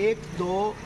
1 2